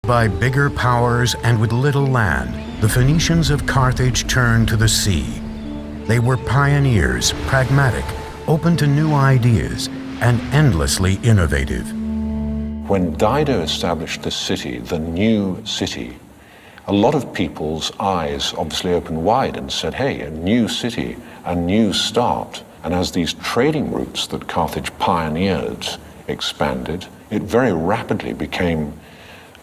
by bigger powers and with little land, the Phoenicians of Carthage turned to the sea. They were pioneers, pragmatic, open to new ideas, and endlessly innovative. When Dido established this city, the new city, a lot of people's eyes obviously opened wide and said, hey, a new city, a new start. And as these trading routes that Carthage pioneered expanded, it very rapidly became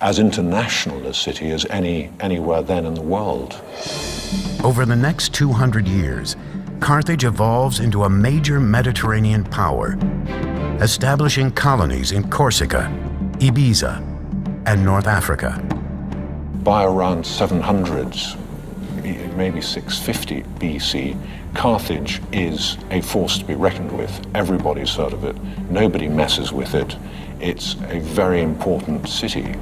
as international a city as anywhere then in the world. Over the next 200 years, Carthage evolves into a major Mediterranean power, establishing colonies in Corsica, Ibiza, and North Africa. By around 700, maybe 650 BC, Carthage is a force to be reckoned with. Everybody's heard of it. Nobody messes with it. It's a very important city.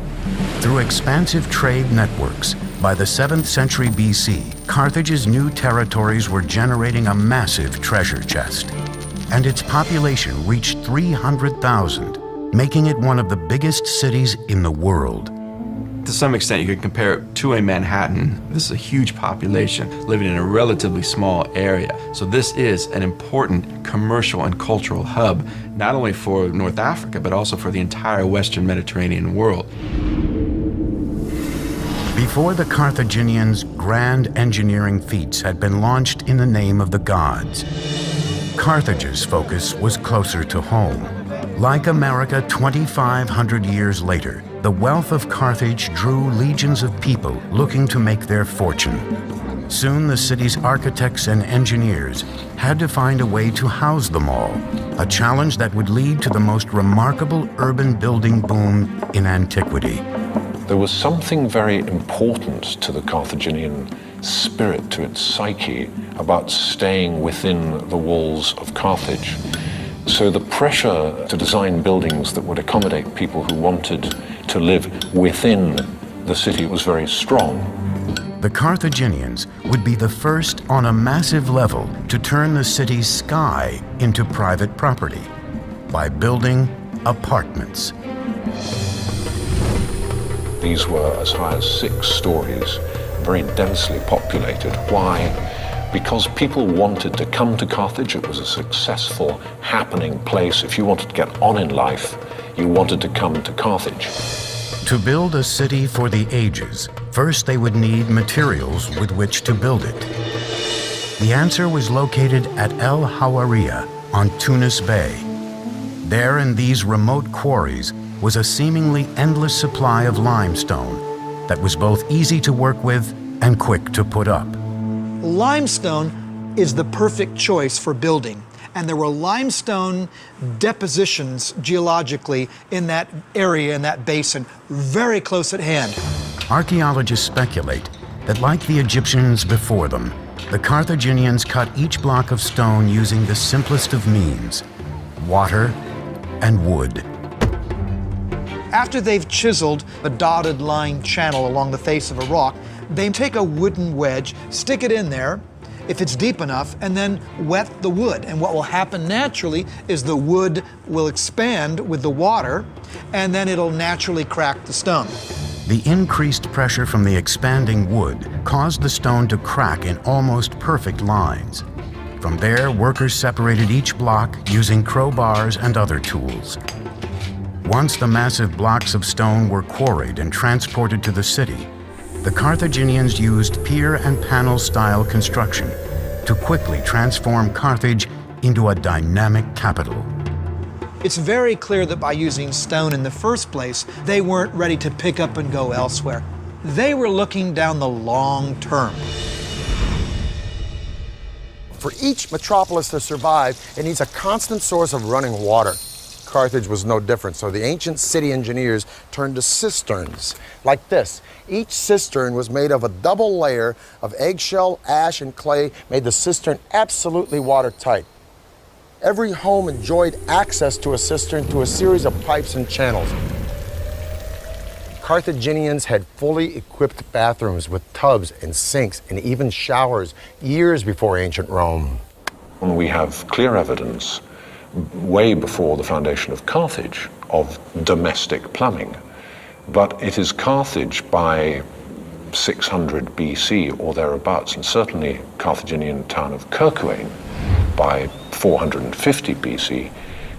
Through expansive trade networks, by the 7th century BC, Carthage's new territories were generating a massive treasure chest, and its population reached 300,000, making it one of the biggest cities in the world. To some extent, you could compare it to a Manhattan. This is a huge population living in a relatively small area. So this is an important commercial and cultural hub, not only for North Africa, but also for the entire Western Mediterranean world. Before the Carthaginians, grand engineering feats had been launched in the name of the gods. Carthage's focus was closer to home. Like America 2,500 years later, the wealth of Carthage drew legions of people looking to make their fortune. Soon the city's architects and engineers had to find a way to house them all, a challenge that would lead to the most remarkable urban building boom in antiquity. There was something very important to the Carthaginian spirit, to its psyche, about staying within the walls of Carthage. So the pressure to design buildings that would accommodate people who wanted to live within the city was very strong. The Carthaginians would be the first on a massive level to turn the city's sky into private property by building apartments. These were as high as 6 stories, very densely populated. Why? Because people wanted to come to Carthage. It was a successful, happening place. If you wanted to get on in life, you wanted to come to Carthage. To build a city for the ages, first they would need materials with which to build it. The answer was located at El Hawariya on Tunis Bay. There in these remote quarries was a seemingly endless supply of limestone that was both easy to work with and quick to put up. Limestone is the perfect choice for building, and there were limestone depositions geologically in that area, in that basin, very close at hand. Archaeologists speculate that, like the Egyptians before them, the Carthaginians cut each block of stone using the simplest of means: water and wood. After they've chiseled a dotted line channel along the face of a rock, they take a wooden wedge, stick it in there, if it's deep enough, and then wet the wood. And what will happen naturally is the wood will expand with the water, and then it'll naturally crack the stone. The increased pressure from the expanding wood caused the stone to crack in almost perfect lines. From there, workers separated each block using crowbars and other tools. Once the massive blocks of stone were quarried and transported to the city, the Carthaginians used pier and panel style construction to quickly transform Carthage into a dynamic capital. It's very clear that by using stone in the first place, they weren't ready to pick up and go elsewhere. They were looking down the long term. For each metropolis to survive, it needs a constant source of running water. Carthage was no different, so the ancient city engineers turned to cisterns like this. Each cistern was made of a double layer of eggshell, ash, and clay, made the cistern absolutely watertight. Every home enjoyed access to a cistern through a series of pipes and channels. Carthaginians had fully equipped bathrooms with tubs and sinks and even showers years before ancient Rome. We have clear evidence way before the foundation of Carthage of domestic plumbing. But it is Carthage by 600 BC or thereabouts, and certainly Carthaginian town of Kerkuane by 450 BC,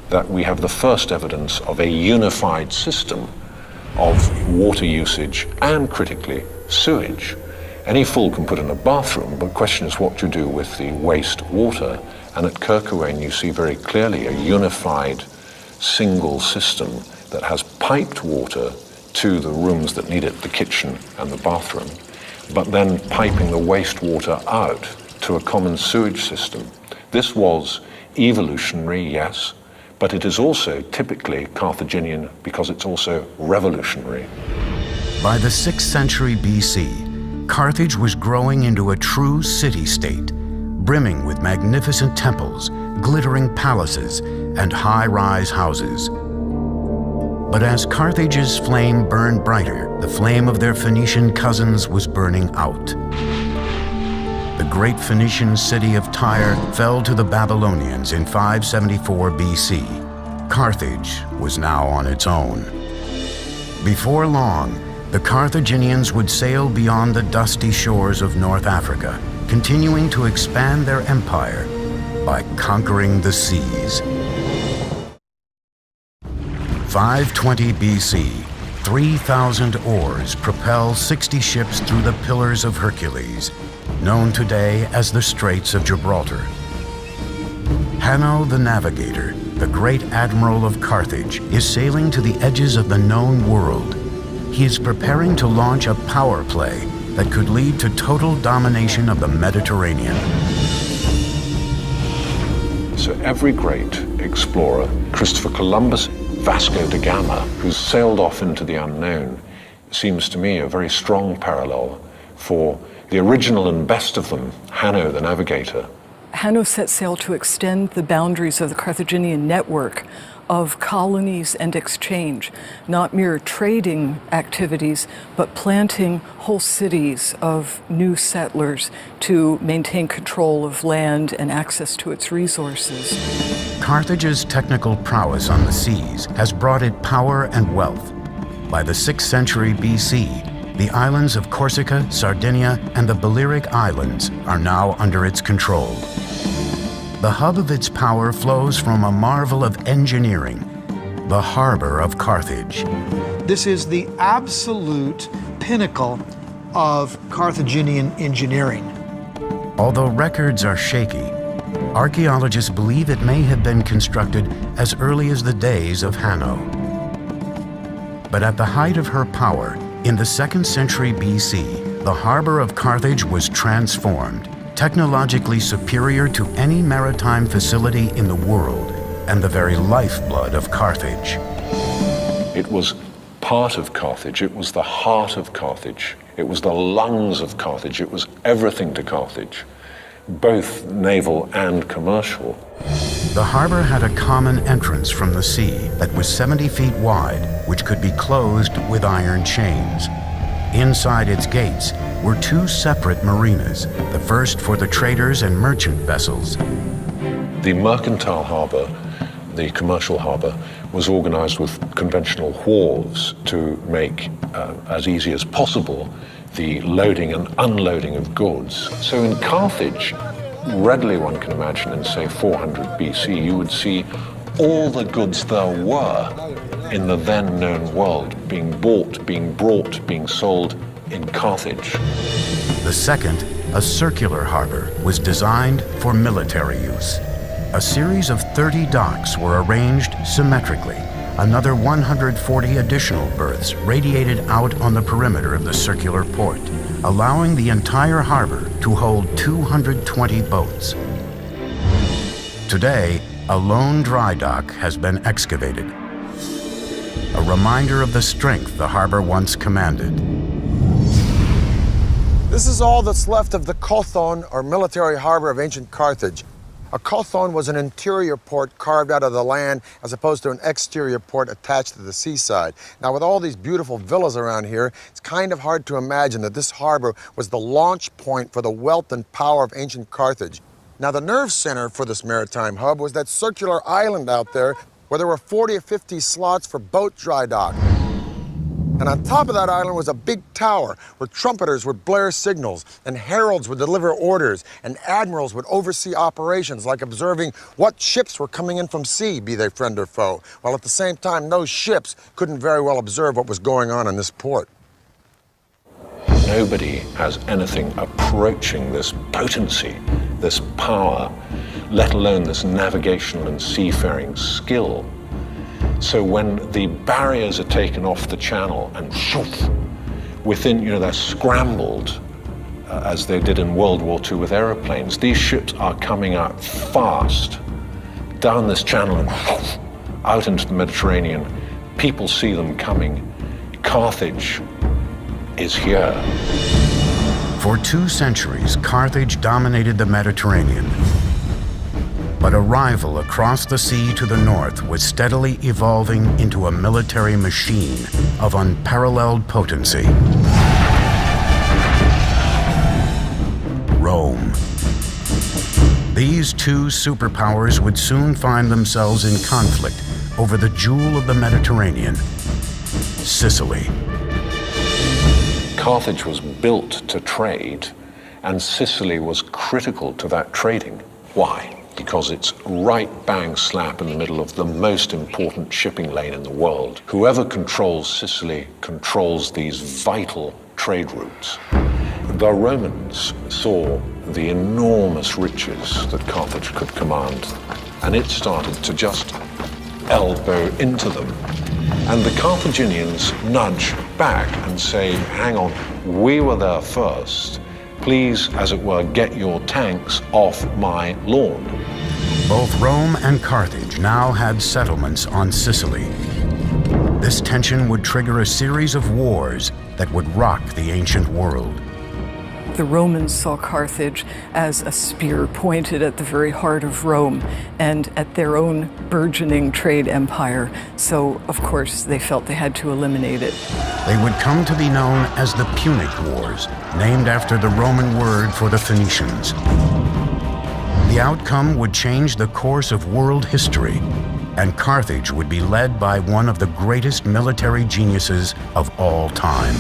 that we have the first evidence of a unified system of water usage and, critically, sewage. Any fool can put in a bathroom, but the question is what to do with the waste water. And at Kerkuane you see very clearly a unified single system that has piped water to the rooms that need it, the kitchen and the bathroom, but then piping the wastewater out to a common sewage system. This was evolutionary, yes, but it is also typically Carthaginian because it's also revolutionary. By the 6th century BC, Carthage was growing into a true city-state, brimming with magnificent temples, glittering palaces, and high-rise houses. But as Carthage's flame burned brighter, the flame of their Phoenician cousins was burning out. The great Phoenician city of Tyre fell to the Babylonians in 574 BC. Carthage was now on its own. Before long, the Carthaginians would sail beyond the dusty shores of North Africa, continuing to expand their empire by conquering the seas. 520 BC, 3,000 oars propel 60 ships through the Pillars of Hercules, known today as the Straits of Gibraltar. Hanno the Navigator, the great admiral of Carthage, is sailing to the edges of the known world. He is preparing to launch a power play that could lead to total domination of the Mediterranean. So every great explorer, Christopher Columbus, Vasco da Gama, who sailed off into the unknown, seems to me a very strong parallel for the original and best of them, Hanno the Navigator. Hanno set sail to extend the boundaries of the Carthaginian network of colonies and exchange, not mere trading activities, but planting whole cities of new settlers to maintain control of land and access to its resources. Carthage's technical prowess on the seas has brought it power and wealth. By the 6th century BC, the islands of Corsica, Sardinia, and the Balearic Islands are now under its control. The hub of its power flows from a marvel of engineering, the harbor of Carthage. This is the absolute pinnacle of Carthaginian engineering. Although records are shaky, archaeologists believe it may have been constructed as early as the days of Hanno. But at the height of her power, in the 2nd century BC, the harbor of Carthage was transformed, technologically superior to any maritime facility in the world, and the very lifeblood of Carthage. It was part of Carthage, it was the heart of Carthage, it was the lungs of Carthage, it was everything to Carthage, both naval and commercial. The harbor had a common entrance from the sea that was 70 feet wide, which could be closed with iron chains. Inside its gates were 2 separate marinas, the first for the traders and merchant vessels. The mercantile harbor, the commercial harbor, was organized with conventional wharves to make as easy as possible the loading and unloading of goods. So in Carthage, readily one can imagine in, say, 400 BC, you would see all the goods there were in the then known world being bought, being brought, being sold in Carthage. The second, a circular harbor, was designed for military use. A series of 30 docks were arranged symmetrically. Another 140 additional berths radiated out on the perimeter of the circular port, allowing the entire harbor to hold 220 boats. Today, a lone dry dock has been excavated, a reminder of the strength the harbor once commanded. This is all that's left of the Kothon, or military harbor of ancient Carthage. A kothon was an interior port carved out of the land as opposed to an exterior port attached to the seaside. Now, with all these beautiful villas around here, it's kind of hard to imagine that this harbor was the launch point for the wealth and power of ancient Carthage. Now, the nerve center for this maritime hub was that circular island out there where there were 40 or 50 slots for boat dry dock. And on top of that island was a big tower where trumpeters would blare signals and heralds would deliver orders and admirals would oversee operations like observing what ships were coming in from sea, be they friend or foe, while at the same time those ships couldn't very well observe what was going on in this port. Nobody has anything approaching this potency, this power, let alone this navigation and seafaring skill. So when the barriers are taken off the channel and shoof, within, they're scrambled, as they did in World War II with aeroplanes. These ships are coming out fast down this channel and shoof, out into the Mediterranean. People see them coming. Carthage is here. For 2 centuries, Carthage dominated the Mediterranean. But a rival across the sea to the north was steadily evolving into a military machine of unparalleled potency. Rome. These 2 superpowers would soon find themselves in conflict over the jewel of the Mediterranean, Sicily. Carthage was built to trade, and Sicily was critical to that trading. Why? Because it's right bang slap in the middle of the most important shipping lane in the world. Whoever controls Sicily controls these vital trade routes. The Romans saw the enormous riches that Carthage could command, and it started to just elbow into them. And the Carthaginians nudge back and say, hang on, we were there first. Please, as it were, get your tanks off my lawn. Both Rome and Carthage now had settlements on Sicily. This tension would trigger a series of wars that would rock the ancient world. The Romans saw Carthage as a spear pointed at the very heart of Rome and at their own burgeoning trade empire. So, of course, they felt they had to eliminate it. They would come to be known as the Punic Wars, named after the Roman word for the Phoenicians. The outcome would change the course of world history, and Carthage would be led by one of the greatest military geniuses of all time.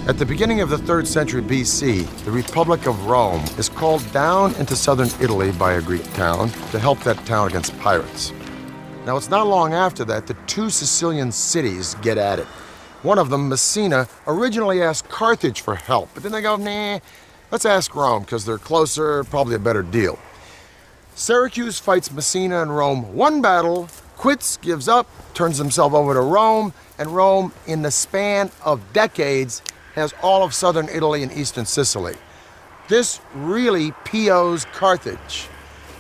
At the beginning of the 3rd century BC, the Republic of Rome is called down into southern Italy by a Greek town to help that town against pirates. Now, it's not long after that the 2 Sicilian cities get at it. One of them, Messina, originally asked Carthage for help, but then they go, nah, let's ask Rome because they're closer, probably a better deal. Syracuse fights Messina and Rome 1 battle, quits, gives up, turns himself over to Rome, and Rome, in the span of decades, has all of southern Italy and eastern Sicily. This really POs Carthage,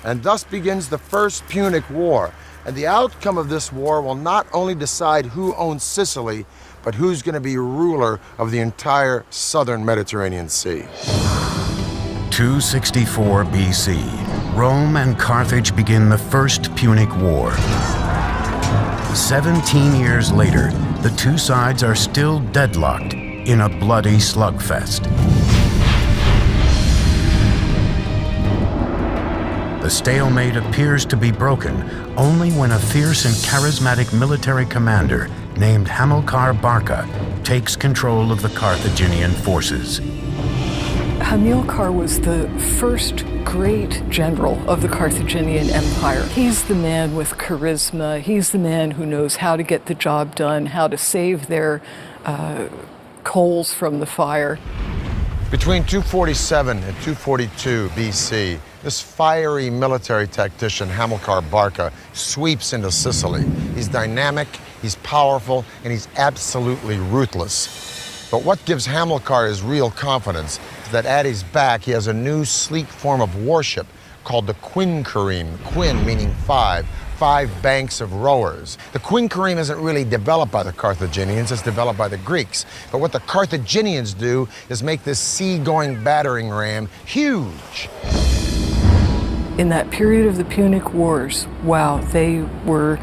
and thus begins the First Punic War. And the outcome of this war will not only decide who owns Sicily, but who's going to be ruler of the entire southern Mediterranean Sea. 264 BC, Rome and Carthage begin the First Punic War. 17 years later, the 2 sides are still deadlocked in a bloody slugfest. The stalemate appears to be broken only when a fierce and charismatic military commander named Hamilcar Barca takes control of the Carthaginian forces. Hamilcar was the first great general of the Carthaginian Empire. He's the man with charisma. He's the man who knows how to get the job done, how to save their coals from the fire. Between 247 and 242 BC, this fiery military tactician, Hamilcar Barca, sweeps into Sicily. He's dynamic, he's powerful, and he's absolutely ruthless. But what gives Hamilcar his real confidence is that at his back he has a new sleek form of warship called the quinquereme, quin meaning 5 banks of rowers. The quinquereme isn't really developed by the Carthaginians, it's developed by the Greeks. But what the Carthaginians do is make this sea-going battering ram huge. In that period of the Punic Wars, wow, they were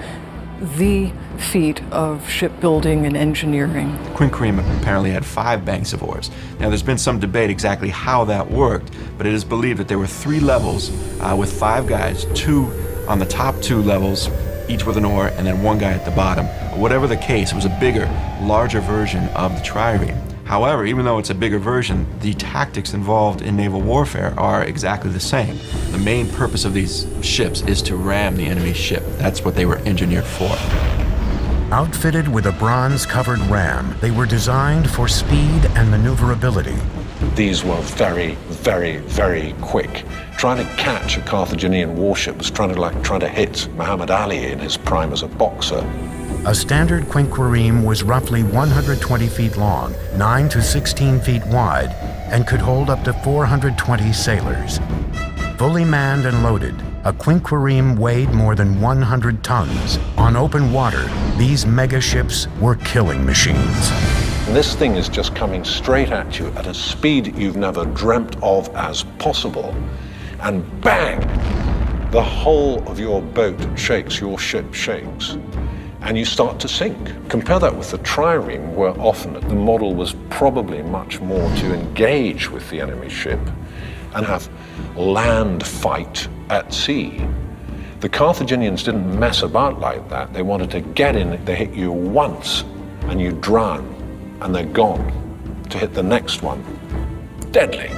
the feat of shipbuilding and engineering. The quinquereme apparently had 5 banks of oars. Now, there's been some debate exactly how that worked, but it is believed that there were 3 levels with 5 guys, 2 on the top 2 levels, each with an oar, and then one guy at the bottom. Whatever the case, it was a bigger, larger version of the trireme. However, even though it's a bigger version, the tactics involved in naval warfare are exactly the same. The main purpose of these ships is to ram the enemy ship. That's what they were engineered for. Outfitted with a bronze-covered ram, they were designed for speed and maneuverability. These were very, very, very quick. Trying to catch a Carthaginian warship was trying to hit Muhammad Ali in his prime as a boxer. A standard quinquereme was roughly 120 feet long, 9 to 16 feet wide, and could hold up to 420 sailors. Fully manned and loaded, a quinquereme weighed more than 100 tons. On open water, these mega ships were killing machines. And this thing is just coming straight at you at a speed you've never dreamt of as possible. And bang! The whole of your boat shakes, your ship shakes, and you start to sink. Compare that with the trireme, where often the model was probably much more to engage with the enemy ship and have land fight at sea. The Carthaginians didn't mess about like that. They wanted to get in, they hit you once and you drown and they're gone. To hit the next one, deadly.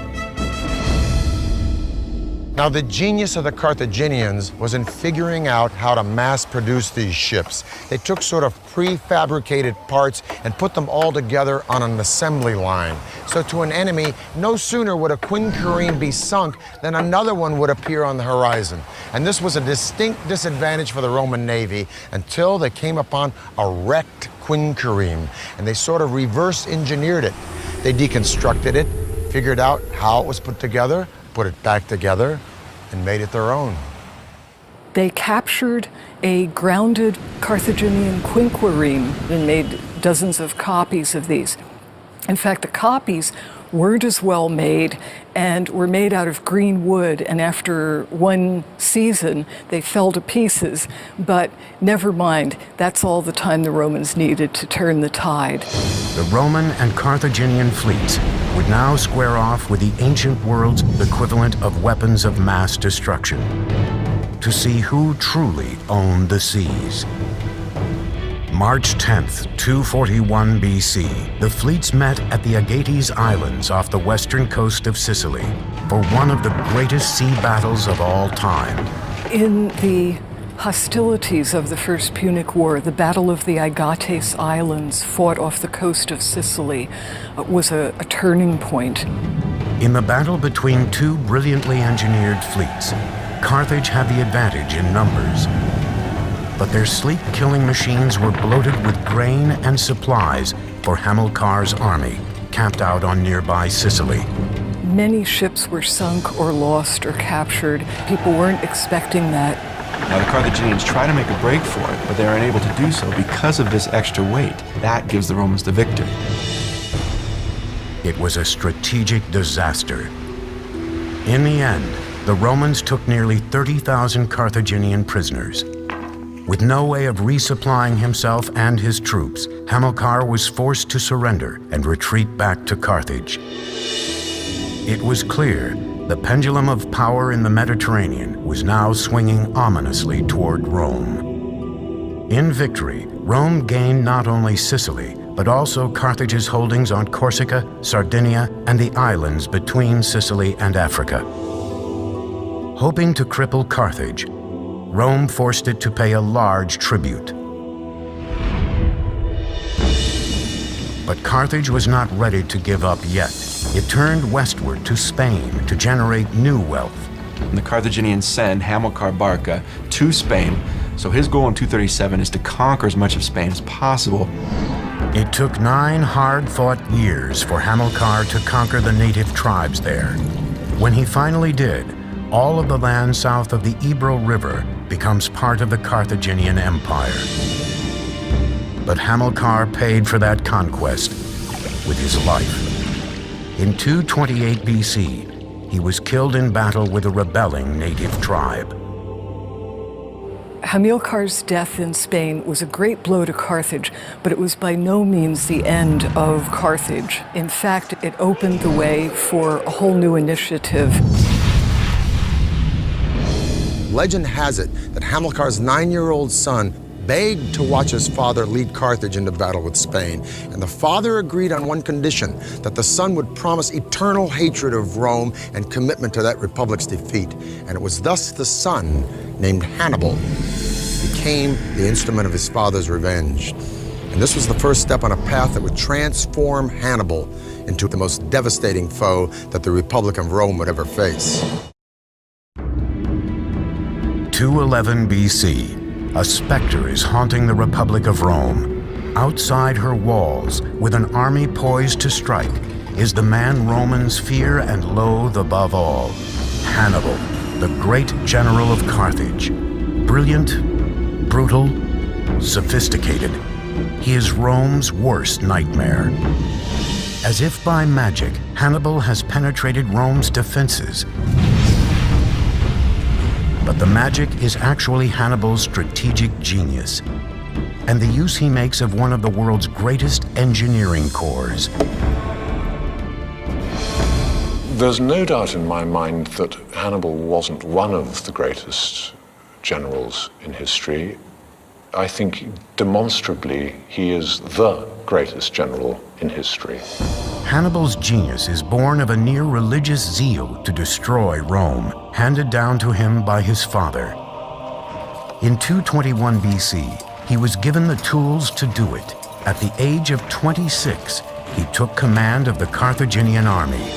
Now, the genius of the Carthaginians was in figuring out how to mass produce these ships. They took sort of prefabricated parts and put them all together on an assembly line. So to an enemy, no sooner would a quinquereme be sunk than another one would appear on the horizon. And this was a distinct disadvantage for the Roman Navy until they came upon a wrecked quinquereme, and they sort of reverse engineered it. They deconstructed it, figured out how it was put together, put it back together, and made it their own. They captured a grounded Carthaginian quinquereme and made dozens of copies of these. In fact, the copies weren't as well made and were made out of green wood, and after one season they fell to pieces. But never mind, that's all the time the Romans needed to turn the tide. The Roman and Carthaginian fleets would now square off with the ancient world's equivalent of weapons of mass destruction to see who truly owned the seas. March 10th, 241 BC, the fleets met at the Agates Islands off the western coast of Sicily for one of the greatest sea battles of all time. In the hostilities of the First Punic War, the Battle of the Agates Islands, fought off the coast of Sicily, was a turning point. In the battle between two brilliantly engineered fleets, Carthage had the advantage in numbers. But their sleek killing machines were bloated with grain and supplies for Hamilcar's army, camped out on nearby Sicily. Many ships were sunk or lost or captured. People weren't expecting that. Now, the Carthaginians try to make a break for it, but they are unable to do so because of this extra weight. That gives the Romans the victory. It was a strategic disaster. In the end, the Romans took nearly 30,000 Carthaginian prisoners. With no way of resupplying himself and his troops, Hamilcar was forced to surrender and retreat back to Carthage. It was clear the pendulum of power in the Mediterranean was now swinging ominously toward Rome. In victory, Rome gained not only Sicily, but also Carthage's holdings on Corsica, Sardinia, and the islands between Sicily and Africa. Hoping to cripple Carthage, Rome forced it to pay a large tribute. But Carthage was not ready to give up yet. It turned westward to Spain to generate new wealth. And the Carthaginians send Hamilcar Barca to Spain, so his goal in 237 is to conquer as much of Spain as possible. It took 9 hard-fought years for Hamilcar to conquer the native tribes there. When he finally did, all of the land south of the Ebro River becomes part of the Carthaginian Empire. But Hamilcar paid for that conquest with his life. In 228 BC, he was killed in battle with a rebelling native tribe. Hamilcar's death in Spain was a great blow to Carthage, but it was by no means the end of Carthage. In fact, it opened the way for a whole new initiative. Legend has it that Hamilcar's 9-year-old son begged to watch his father lead Carthage into battle with Spain, and the father agreed on one condition, that the son would promise eternal hatred of Rome and commitment to that republic's defeat. And it was thus the son, named Hannibal, became the instrument of his father's revenge. And this was the first step on a path that would transform Hannibal into the most devastating foe that the Republic of Rome would ever face. 211 BC. A specter is haunting the Republic of Rome. Outside her walls, with an army poised to strike, is the man Romans fear and loathe above all, Hannibal, the great general of Carthage. Brilliant, brutal, sophisticated, he is Rome's worst nightmare. As if by magic, Hannibal has penetrated Rome's defenses. But the magic is actually Hannibal's strategic genius, and the use he makes of one of the world's greatest engineering corps. There's no doubt in my mind that Hannibal wasn't one of the greatest generals in history. I think demonstrably he is the greatest general in history. Hannibal's genius is born of a near religious zeal to destroy Rome, handed down to him by his father. In 221 BC, he was given the tools to do it. At the age of 26, he took command of the Carthaginian army.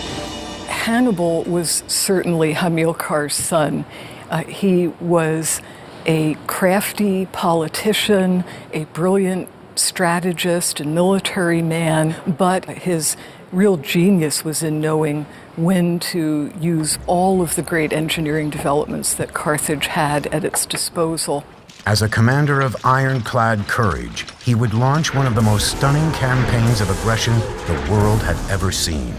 Hannibal was certainly Hamilcar's son. He was a crafty politician, a brilliant strategist and military man, but his real genius was in knowing when to use all of the great engineering developments that Carthage had at its disposal. As a commander of ironclad courage, he would launch one of the most stunning campaigns of aggression the world had ever seen.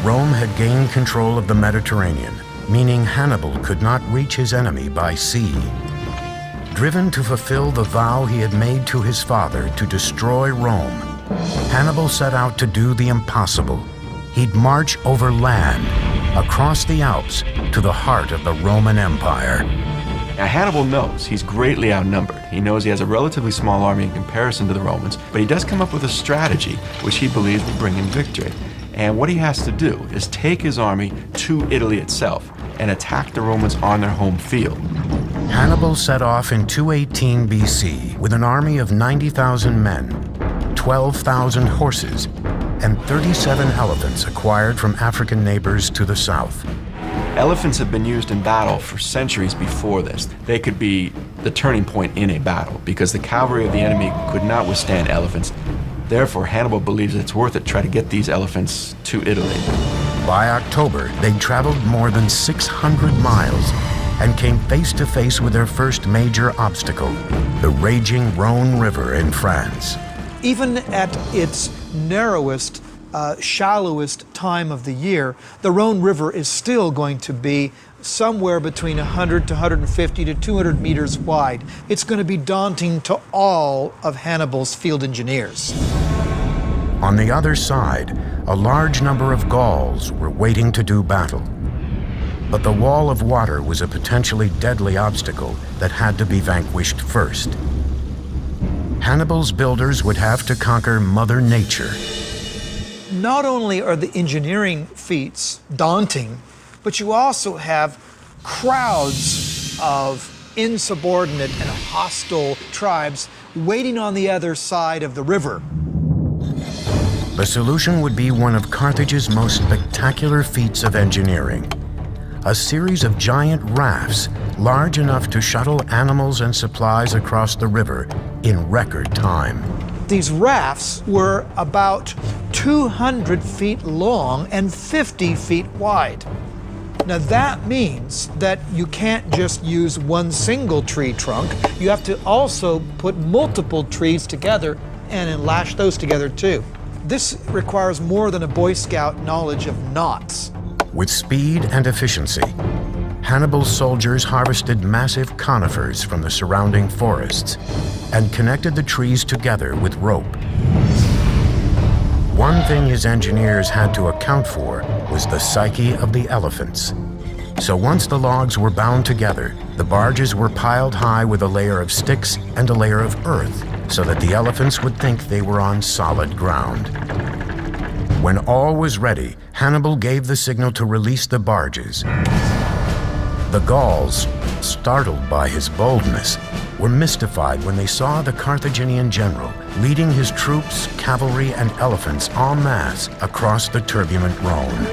Rome had gained control of the Mediterranean, meaning Hannibal could not reach his enemy by sea. Driven to fulfill the vow he had made to his father to destroy Rome, Hannibal set out to do the impossible. He'd march over land, across the Alps, to the heart of the Roman Empire. Now, Hannibal knows he's greatly outnumbered. He knows he has a relatively small army in comparison to the Romans, but he does come up with a strategy which he believes will bring him victory. And what he has to do is take his army to Italy itself and attack the Romans on their home field. Hannibal set off in 218 BC with an army of 90,000 men, 12,000 horses, and 37 elephants acquired from African neighbors to the south. Elephants have been used in battle for centuries before this. They could be the turning point in a battle because the cavalry of the enemy could not withstand elephants. Therefore, Hannibal believes it's worth it to try to get these elephants to Italy. By October, they'd traveled more than 600 miles and came face to face with their first major obstacle, the raging Rhone River in France. Even at its narrowest, shallowest time of the year, the Rhone River is still going to be somewhere between 100 to 150 to 200 meters wide. It's going to be daunting to all of Hannibal's field engineers. On the other side, a large number of Gauls were waiting to do battle. But the wall of water was a potentially deadly obstacle that had to be vanquished first. Hannibal's builders would have to conquer Mother Nature. Not only are the engineering feats daunting, but you also have crowds of insubordinate and hostile tribes waiting on the other side of the river. The solution would be one of Carthage's most spectacular feats of engineering. A series of giant rafts large enough to shuttle animals and supplies across the river in record time. These rafts were about 200 feet long and 50 feet wide. Now that means that you can't just use one single tree trunk. You have to also put multiple trees together and then lash those together too. This requires more than a Boy Scout knowledge of knots. With speed and efficiency, Hannibal's soldiers harvested massive conifers from the surrounding forests and connected the trees together with rope. One thing his engineers had to account for was was the psyche of the elephants. So once the logs were bound together, the barges were piled high with a layer of sticks and a layer of earth so that the elephants would think they were on solid ground. When all was ready, Hannibal gave the signal to release the barges. The Gauls, startled by his boldness, were mystified when they saw the Carthaginian general leading his troops, cavalry, and elephants en masse across the turbulent Rhone.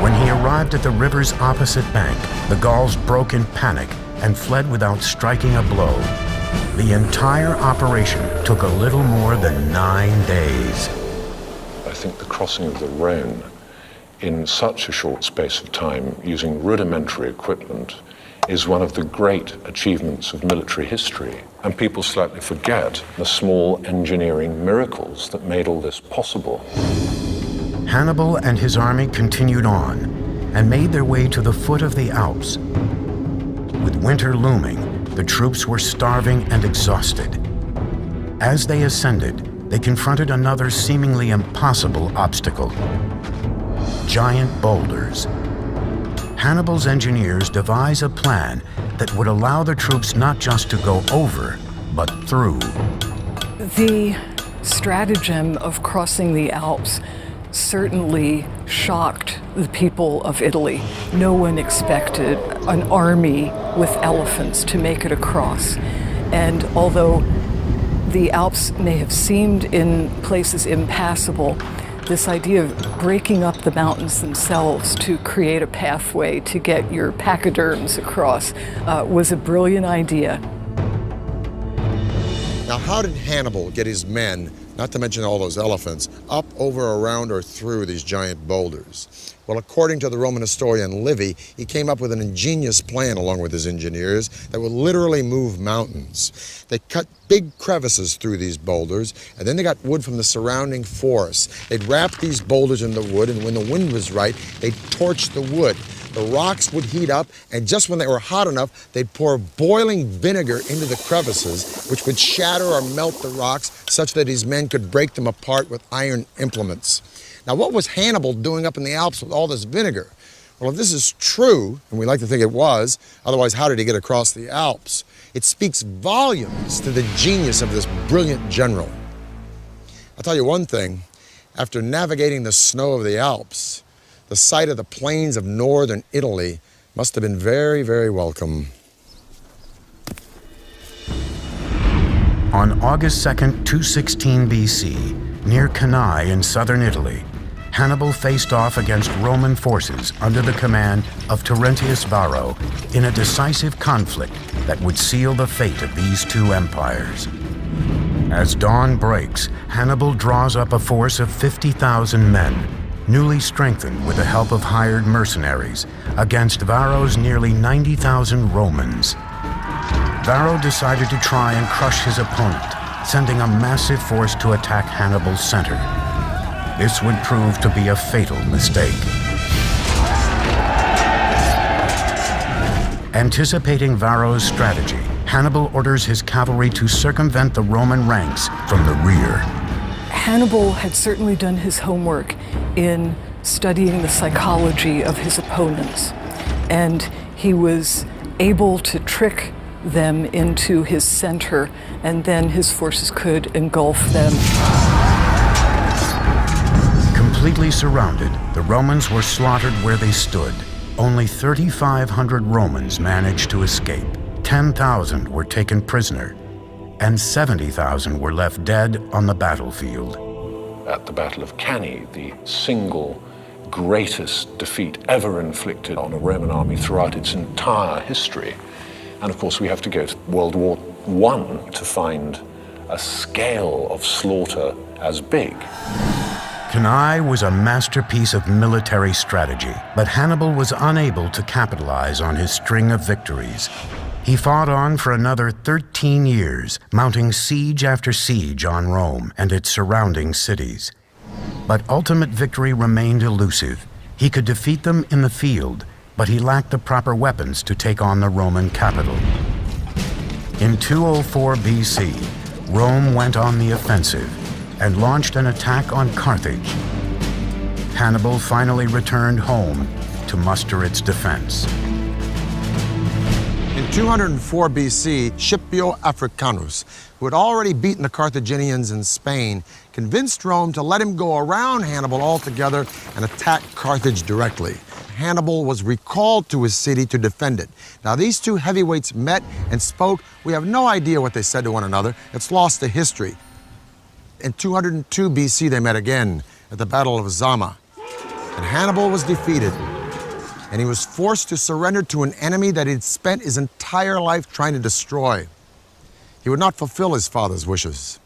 When he arrived at the river's opposite bank, the Gauls broke in panic and fled without striking a blow. The entire operation took a little more than 9 days. I think the crossing of the Rhone in such a short space of time using rudimentary equipment is one of the great achievements of military history. And people slightly forget the small engineering miracles that made all this possible. Hannibal and his army continued on and made their way to the foot of the Alps. With winter looming, the troops were starving and exhausted. As they ascended, they confronted another seemingly impossible obstacle: giant boulders. Hannibal's engineers devised a plan that would allow the troops not just to go over, but through. The stratagem of crossing the Alps certainly shocked the people of Italy. No one expected an army with elephants to make it across. And although the Alps may have seemed in places impassable, this idea of breaking up the mountains themselves to create a pathway to get your pachyderms across was a brilliant idea. Now, how did Hannibal get his men, not to mention all those elephants, up, over, around, or through these giant boulders? Well, according to the Roman historian Livy, he came up with an ingenious plan along with his engineers that would literally move mountains. They cut big crevices through these boulders, and then they got wood from the surrounding forest. They'd wrap these boulders in the wood, and when the wind was right, they'd torch the wood. The rocks would heat up, and just when they were hot enough, they'd pour boiling vinegar into the crevices, which would shatter or melt the rocks such that his men could break them apart with iron implements. Now, what was Hannibal doing up in the Alps with all this vinegar? Well, if this is true, and we like to think it was, otherwise how did he get across the Alps? It speaks volumes to the genius of this brilliant general. I'll tell you one thing, after navigating the snow of the Alps, the sight of the plains of northern Italy must have been very, very welcome. On August 2nd, 216 BC, near Cannae in southern Italy, Hannibal faced off against Roman forces under the command of Terentius Varro in a decisive conflict that would seal the fate of these two empires. As dawn breaks, Hannibal draws up a force of 50,000 men, newly strengthened with the help of hired mercenaries, against Varro's nearly 90,000 Romans. Varro decided to try and crush his opponent, sending a massive force to attack Hannibal's center. This would prove to be a fatal mistake. Anticipating Varro's strategy, Hannibal orders his cavalry to circumvent the Roman ranks from the rear. Hannibal had certainly done his homework in studying the psychology of his opponents, and he was able to trick them into his center, and then his forces could engulf them. Completely surrounded, the Romans were slaughtered where they stood. Only 3,500 Romans managed to escape. 10,000 were taken prisoner, and 70,000 were left dead on the battlefield. At the Battle of Cannae, the single greatest defeat ever inflicted on a Roman army throughout its entire history. And of course, we have to go to World War I to find a scale of slaughter as big. Cannae was a masterpiece of military strategy, but Hannibal was unable to capitalize on his string of victories. He fought on for another 13 years, mounting siege after siege on Rome and its surrounding cities. But ultimate victory remained elusive. He could defeat them in the field, but he lacked the proper weapons to take on the Roman capital. In 204 BC, Rome went on the offensive and launched an attack on Carthage. Hannibal finally returned home to muster its defense. In 204 BC, Scipio Africanus, who had already beaten the Carthaginians in Spain, convinced Rome to let him go around Hannibal altogether and attack Carthage directly. Hannibal was recalled to his city to defend it. Now, these two heavyweights met and spoke. We have no idea what they said to one another. It's lost to history. In 202 BC, they met again at the Battle of Zama. And Hannibal was defeated, and he was forced to surrender to an enemy that he'd spent his entire life trying to destroy. He would not fulfill his father's wishes.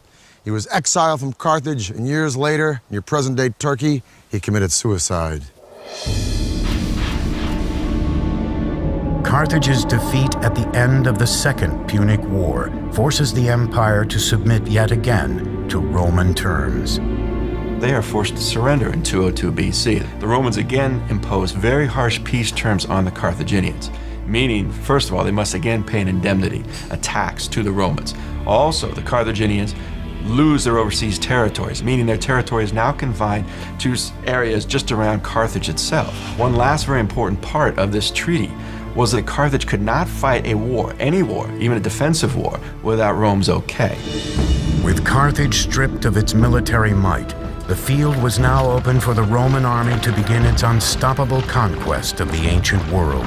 He was exiled from Carthage, and years later, near present-day Turkey, he committed suicide. Carthage's defeat at the end of the Second Punic War forces the empire to submit yet again to Roman terms. They are forced to surrender in 202 BC. The Romans again impose very harsh peace terms on the Carthaginians, meaning, first of all, they must again pay an indemnity, a tax to the Romans. Also, the Carthaginians lose their overseas territories, meaning their territory is now confined to areas just around Carthage itself. One last very important part of this treaty was that Carthage could not fight a war, any war, even a defensive war, without Rome's okay. With Carthage stripped of its military might, the field was now open for the Roman army to begin its unstoppable conquest of the ancient world.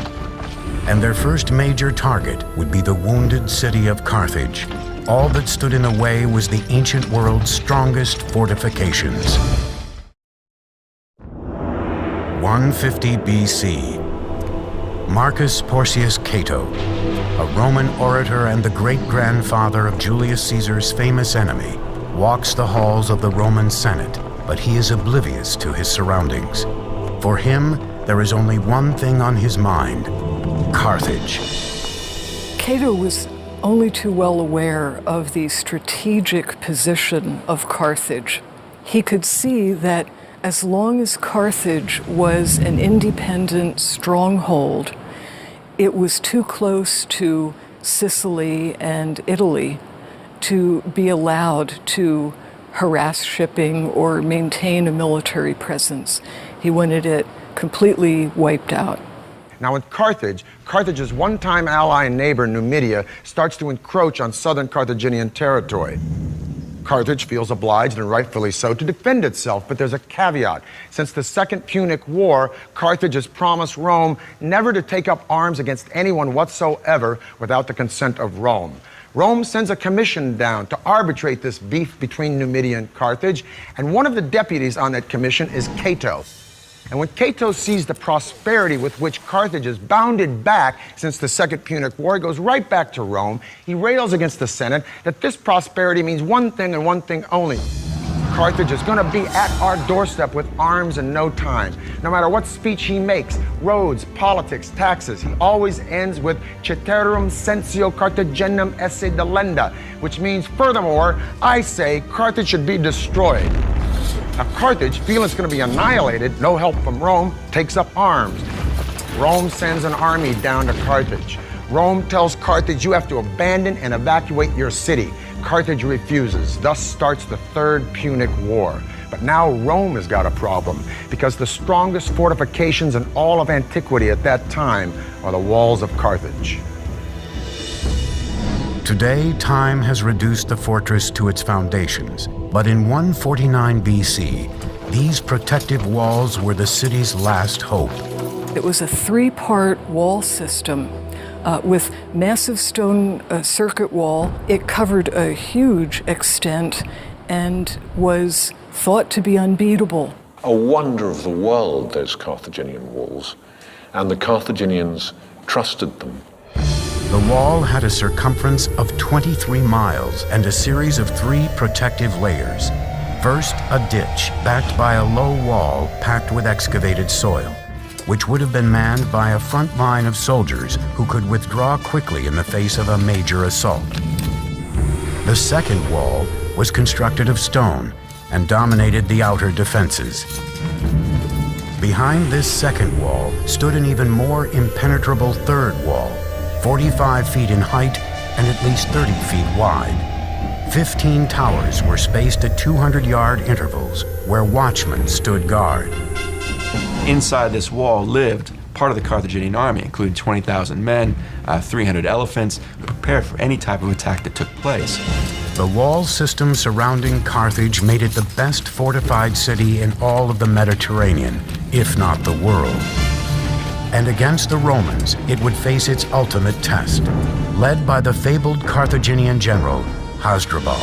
And their first major target would be the wounded city of Carthage. All that stood in the way was the ancient world's strongest fortifications. 150 BC. Marcus Porcius Cato, a Roman orator and the great-grandfather of Julius Caesar's famous enemy, walks the halls of the Roman Senate, but he is oblivious to his surroundings. For him, there is only one thing on his mind: Carthage. Cato was only too well aware of the strategic position of Carthage. He could see that as long as Carthage was an independent stronghold, it was too close to Sicily and Italy to be allowed to harass shipping or maintain a military presence. He wanted it completely wiped out. Now in Carthage's one-time ally and neighbor, Numidia, starts to encroach on southern Carthaginian territory. Carthage feels obliged, and rightfully so, to defend itself, but there's a caveat. Since the Second Punic War, Carthage has promised Rome never to take up arms against anyone whatsoever without the consent of Rome. Rome sends a commission down to arbitrate this beef between Numidia and Carthage, and one of the deputies on that commission is Cato. And when Cato sees the prosperity with which Carthage has bounded back since the Second Punic War, he goes right back to Rome. He rails against the Senate that this prosperity means one thing and one thing only: Carthage is going to be at our doorstep with arms in no time. No matter what speech he makes, roads, politics, taxes, he always ends with ceterum censeo Carthaginum esse delenda, which means, furthermore, I say Carthage should be destroyed. Now, Carthage, feeling it's going to be annihilated, no help from Rome, takes up arms. Rome sends an army down to Carthage. Rome tells Carthage, you have to abandon and evacuate your city. Carthage refuses. Thus starts the Third Punic War. But now Rome has got a problem, because the strongest fortifications in all of antiquity at that time are the walls of Carthage. Today, time has reduced the fortress to its foundations, but in 149 BC, these protective walls were the city's last hope. It was a three-part wall system with massive stone circuit wall. It covered a huge extent and was thought to be unbeatable. A wonder of the world, those Carthaginian walls, and the Carthaginians trusted them. The wall had a circumference of 23 miles and a series of 3 protective layers. First, a ditch backed by a low wall packed with excavated soil, which would have been manned by a front line of soldiers who could withdraw quickly in the face of a major assault. The second wall was constructed of stone and dominated the outer defenses. Behind this second wall stood an even more impenetrable third wall, 45 feet in height and at least 30 feet wide. 15 towers were spaced at 200-yard intervals where watchmen stood guard. Inside this wall lived part of the Carthaginian army, including 20,000 men, 300 elephants, prepared for any type of attack that took place. The wall system surrounding Carthage made it the best fortified city in all of the Mediterranean, if not the world. And against the Romans, it would face its ultimate test, led by the fabled Carthaginian general, Hasdrubal.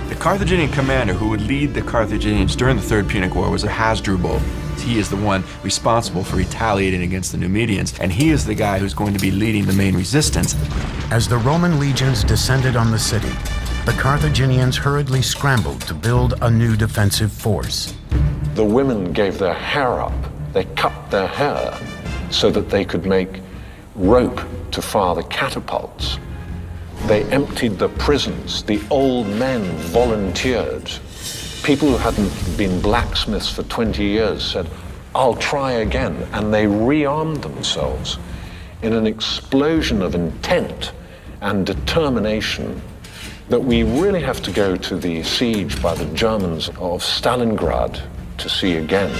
The Carthaginian commander who would lead the Carthaginians during the Third Punic War was Hasdrubal. He is the one responsible for retaliating against the Numidians, and he is the guy who's going to be leading the main resistance. As the Roman legions descended on the city, the Carthaginians hurriedly scrambled to build a new defensive force. The women gave their hair up. They cut their hair so that they could make rope to fire the catapults. They emptied the prisons. The old men volunteered. People who hadn't been blacksmiths for 20 years said, "I'll try again," and they rearmed themselves in an explosion of intent and determination that we really have to go to the siege by the Germans of Stalingrad to see again.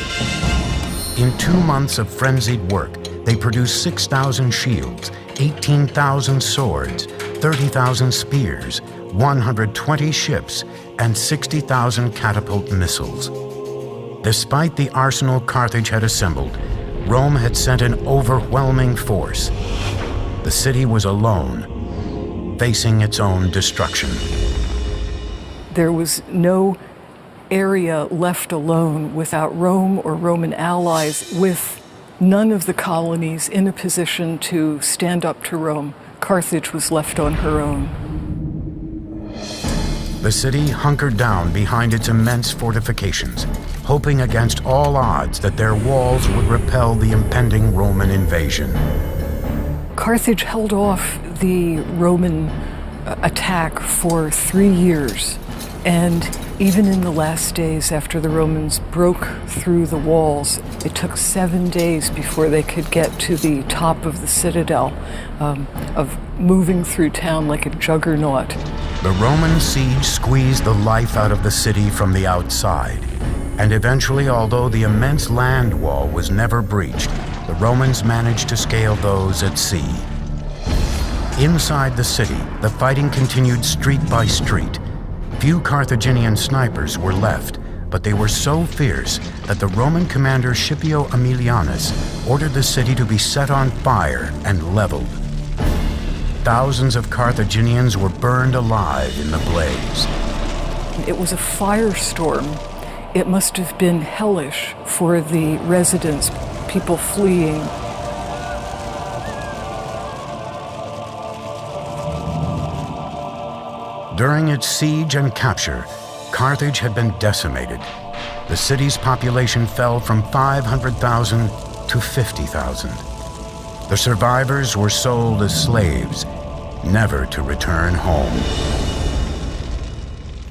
In 2 months of frenzied work, they produced 6,000 shields, 18,000 swords, 30,000 spears, 120 ships, and 60,000 catapult missiles. Despite the arsenal Carthage had assembled, Rome had sent an overwhelming force. The city was alone, facing its own destruction. There was no area left alone without Rome or Roman allies, with none of the colonies in a position to stand up to Rome. Carthage was left on her own. The city hunkered down behind its immense fortifications, hoping against all odds that their walls would repel the impending Roman invasion. Carthage held off the Roman attack for 3 years, and even in the last days after the Romans broke through the walls, it took 7 days before they could get to the top of the citadel, of moving through town like a juggernaut. The Roman siege squeezed the life out of the city from the outside, and eventually, although the immense land wall was never breached, the Romans managed to scale those at sea. Inside the city, the fighting continued street by street. Few Carthaginian snipers were left, but they were so fierce that the Roman commander Scipio Aemilianus ordered the city to be set on fire and leveled. Thousands of Carthaginians were burned alive in the blaze. It was a firestorm. It must have been hellish for the residents, people fleeing. During its siege and capture, Carthage had been decimated. The city's population fell from 500,000 to 50,000. The survivors were sold as slaves, never to return home.